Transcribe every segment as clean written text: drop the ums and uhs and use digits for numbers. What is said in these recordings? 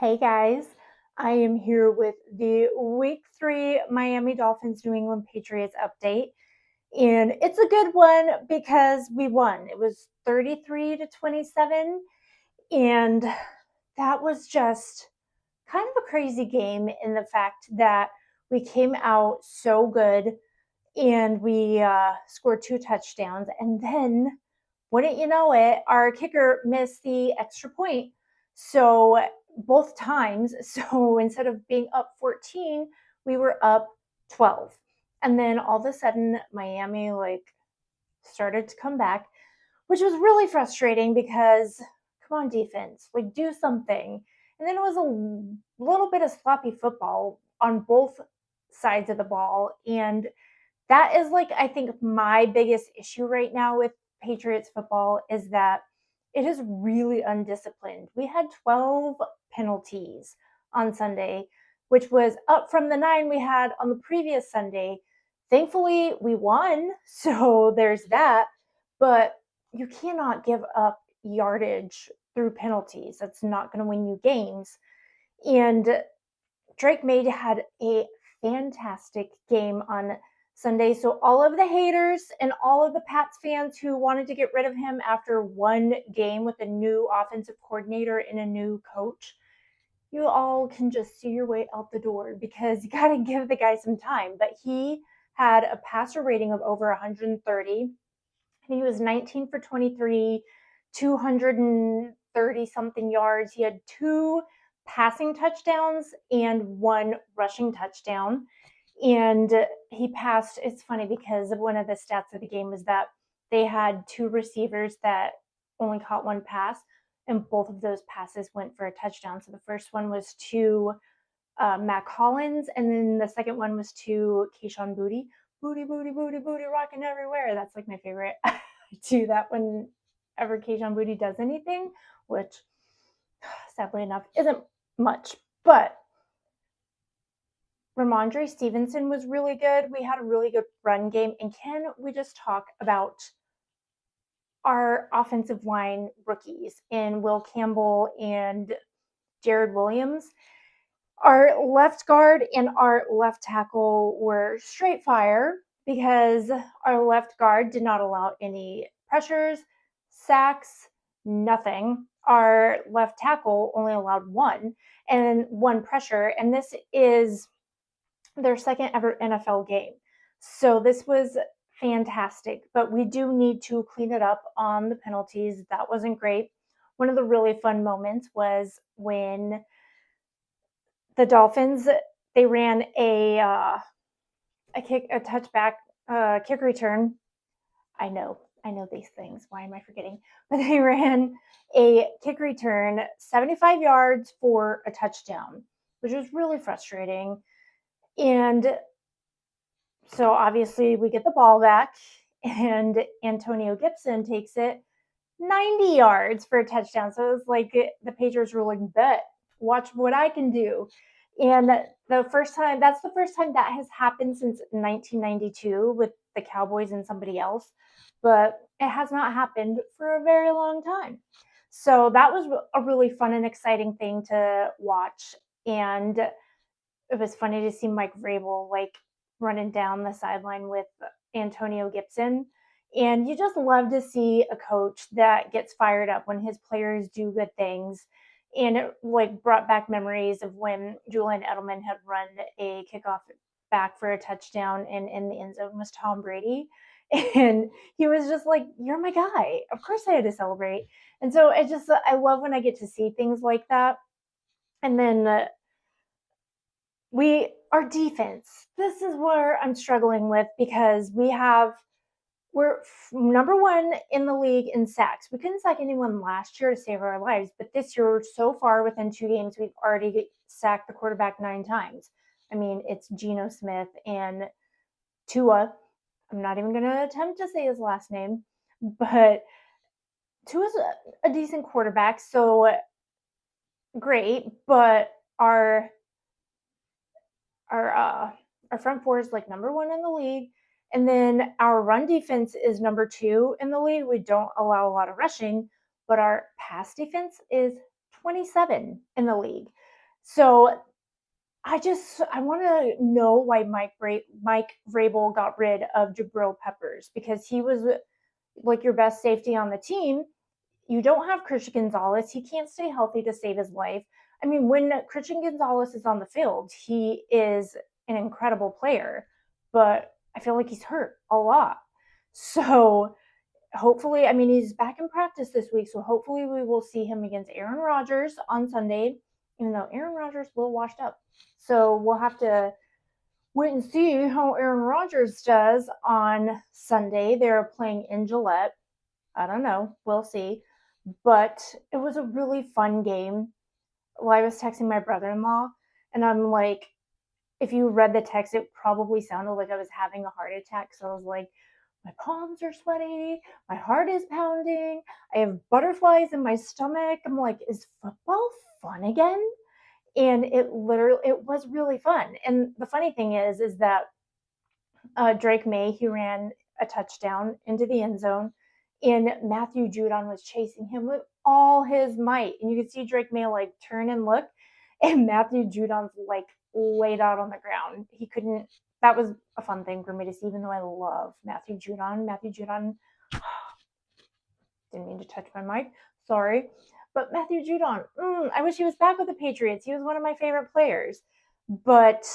Hey guys, I am here with the week 3 Miami Dolphins New England Patriots update. And it's a good one because we won. It was 33-27. And that was just kind of a crazy game in the fact that we came out so good and we scored 2 touchdowns. And then, wouldn't you know it, our kicker missed the extra point. So, both times, so instead of being up 14, we were up 12. And then all of a sudden, Miami started to come back, which was really frustrating because come on, defense, do something. And then it was a little bit of sloppy football on both sides of the ball. And that is I think my biggest issue right now with Patriots football is that it is really undisciplined. We had 12 penalties on Sunday, which was up from the 9 we had on the previous Sunday. Thankfully, we won, so there's that, but you cannot give up yardage through penalties. That's not going to win you games. And Drake May had a fantastic game on Sunday. So, all of the haters and all of the Pats fans who wanted to get rid of him after one game with a new offensive coordinator and a new coach, you all can just see your way out the door because you got to give the guy some time. But he had a passer rating of over 130. And he was 19 for 23, 230 something yards. He had 2 passing touchdowns and 1 rushing touchdown. And he passed, it's funny because one of the stats of the game was that they had 2 receivers that only caught 1 pass, and both of those passes went for a touchdown. So the first one was to Mac Hollins, and then the second one was to Keyshawn Booty. Booty, booty, booty, booty, rocking everywhere. That's my favorite. I do that whenever Keyshawn Booty does anything, which sadly enough isn't much. But Ramondre Stevenson was really good. We had a really good run game. And can we just talk about our offensive line rookies in Will Campbell and Jared Williams? Our left guard and our left tackle were straight fire because our left guard did not allow any pressures, sacks, nothing. Our left tackle only allowed 1 and 1 pressure, and this is their second ever NFL game. So this was fantastic, but we do need to clean it up on the penalties. That wasn't great. One of the really fun moments was when the Dolphins, they ran a touchback, kick return. I know these things. Why am I forgetting? But they ran a kick return 75 yards for a touchdown, which was really frustrating. And so obviously we get the ball back, and Antonio Gibson takes it 90 yards for a touchdown. So it was like the Patriots were like, bet, watch what I can do. And that's the first time that has happened since 1992 with the Cowboys and somebody else, but it has not happened for a very long time. So that was a really fun and exciting thing to watch. And it was funny to see Mike Vrabel running down the sideline with Antonio Gibson. And you just love to see a coach that gets fired up when his players do good things. And it brought back memories of when Julian Edelman had run a kickoff back for a touchdown, and in the end zone was Tom Brady. And he was just like, "You're my guy." Of course I had to celebrate. And so I love when I get to see things like that. And then our defense. This is where I'm struggling with because we're number 1 in the league in sacks. We couldn't sack anyone last year to save our lives, but this year, so far within 2 games, we've already sacked the quarterback 9 times. I mean, it's Geno Smith and Tua. I'm not even going to attempt to say his last name, but Tua's a decent quarterback, so great. But our front 4 is number 1 in the league. And then our run defense is number 2 in the league. We don't allow a lot of rushing, but our pass defense is 27 in the league. So I want to know why Mike Vrabel got rid of Jabril Peppers, because he was like your best safety on the team. You don't have Christian Gonzalez. He can't stay healthy to save his life. I mean, when Christian Gonzalez is on the field, he is an incredible player, but I feel like he's hurt a lot. So hopefully, I mean, he's back in practice this week, so hopefully we will see him against Aaron Rodgers on Sunday, even though Aaron Rodgers is a little washed up. So we'll have to wait and see how Aaron Rodgers does on Sunday. They're playing in Gillette. I don't know. We'll see. But it was a really fun game. Well, I was texting my brother-in-law, and I'm like, if you read the text, it probably sounded like I was having a heart attack. So I was like, my palms are sweaty, my heart is pounding, I have butterflies in my stomach. I'm like, is football fun again? And it was really fun. And the funny thing is that Drake May, he ran a touchdown into the end zone, and Matthew Judon was chasing him with all his might. And you could see Drake May like turn and look, and Matthew Judon's like laid out on the ground. He couldn't. That was a fun thing for me to see, even though I love Matthew Judon. Matthew Judon, didn't mean to touch my mic. Sorry. But Matthew Judon, I wish he was back with the Patriots. He was one of my favorite players. But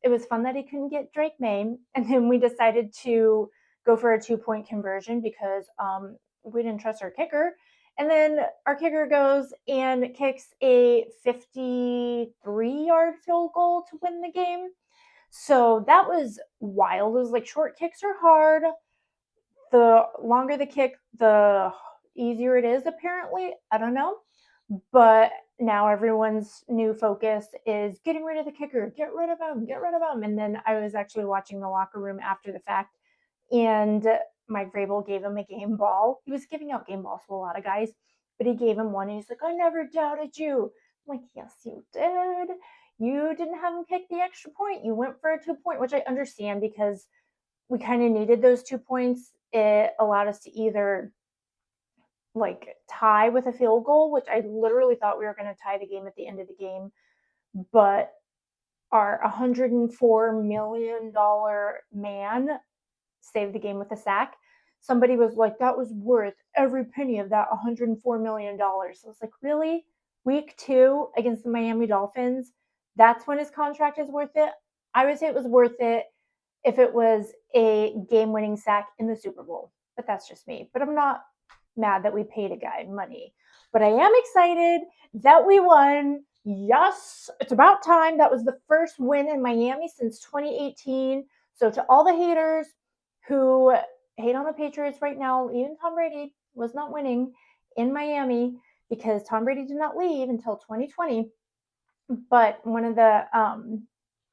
it was fun that he couldn't get Drake May. And then we decided to go for a 2-point conversion because we didn't trust our kicker. And then our kicker goes and kicks a 53-yard field goal to win the game. So that was wild. It was like, short kicks are hard. The longer the kick, the easier it is, apparently. I don't know. But now everyone's new focus is getting rid of the kicker. Get rid of him. Get rid of him. And then I was actually watching the locker room after the fact, and Mike Vrabel gave him a game ball. He was giving out game balls to a lot of guys, but he gave him one, and he's like, I never doubted you. I'm like, yes, you did. You didn't have him kick the extra point. You went for a 2-point, which I understand because we kind of needed those 2 points. It allowed us to either like tie with a field goal, which I literally thought we were going to tie the game at the end of the game, but our $104 million man saved the game with a sack. Somebody was like, that was worth every penny of that $104 million. So I was like, really? Week 2 against the Miami Dolphins, that's when his contract is worth it? I would say it was worth it if it was a game-winning sack in the Super Bowl. But that's just me. But I'm not mad that we paid a guy money. But I am excited that we won. Yes, it's about time. That was the first win in Miami since 2018. So to all the haters who hate on the Patriots right now, even Tom Brady was not winning in Miami because Tom Brady did not leave until 2020. But one of the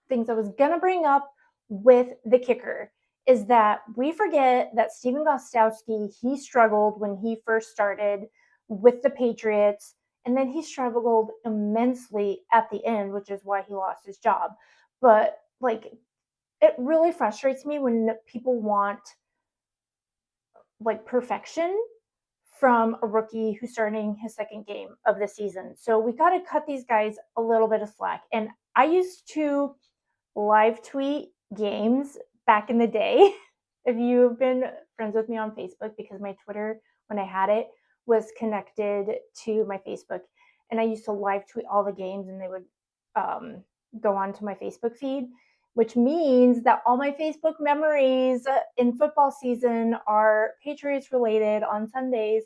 things I was going to bring up with the kicker is that we forget that Stephen Gostkowski, he struggled when he first started with the Patriots, and then he struggled immensely at the end, which is why he lost his job. But like, it really frustrates me when people want like perfection from a rookie who's starting his second game of the season. So we got to cut these guys a little bit of slack. And I used to live tweet games back in the day. If you've been friends with me on Facebook, because my Twitter, when I had it, was connected to my Facebook, and I used to live tweet all the games, and they would go on to my Facebook feed, which means that all my Facebook memories in football season are Patriots related on Sundays.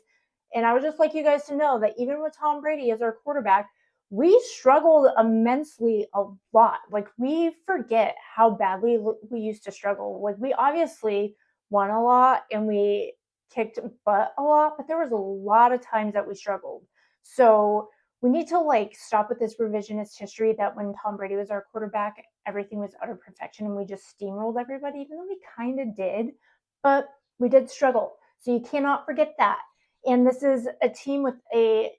And I would just like you guys to know that even with Tom Brady as our quarterback, we struggled immensely a lot. Like, we forget how badly we used to struggle. Like, we obviously won a lot and we kicked butt a lot, but there was a lot of times that we struggled. So we need to like stop with this revisionist history that when Tom Brady was our quarterback, everything was utter perfection and we just steamrolled everybody, even though we kind of did, but we did struggle. So you cannot forget that. And this is a team with a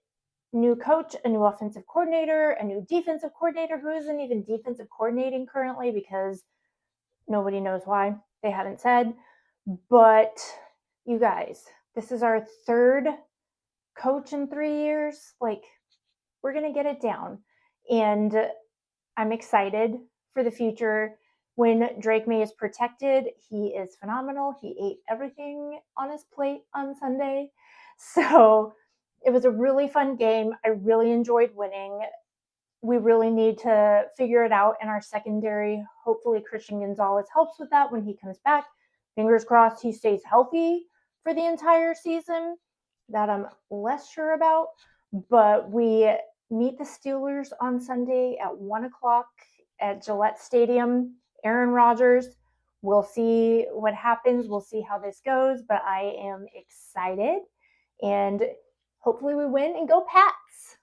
new coach, a new offensive coordinator, a new defensive coordinator who isn't even defensive coordinating currently because nobody knows why. They haven't said. But you guys, this is our third coach in 3 years. Like, we're going to get it down. And I'm excited for the future. When Drake May is protected, he is phenomenal. He ate everything on his plate on Sunday. So it was a really fun game. I really enjoyed winning. We really need to figure it out in our secondary. Hopefully, Christian Gonzalez helps with that when he comes back. Fingers crossed he stays healthy for the entire season. That I'm less sure about. But we meet the Steelers on Sunday at 1 o'clock at Gillette Stadium. Aaron Rodgers. We'll see what happens. We'll see how this goes. But I am excited. And hopefully we win and go Pats.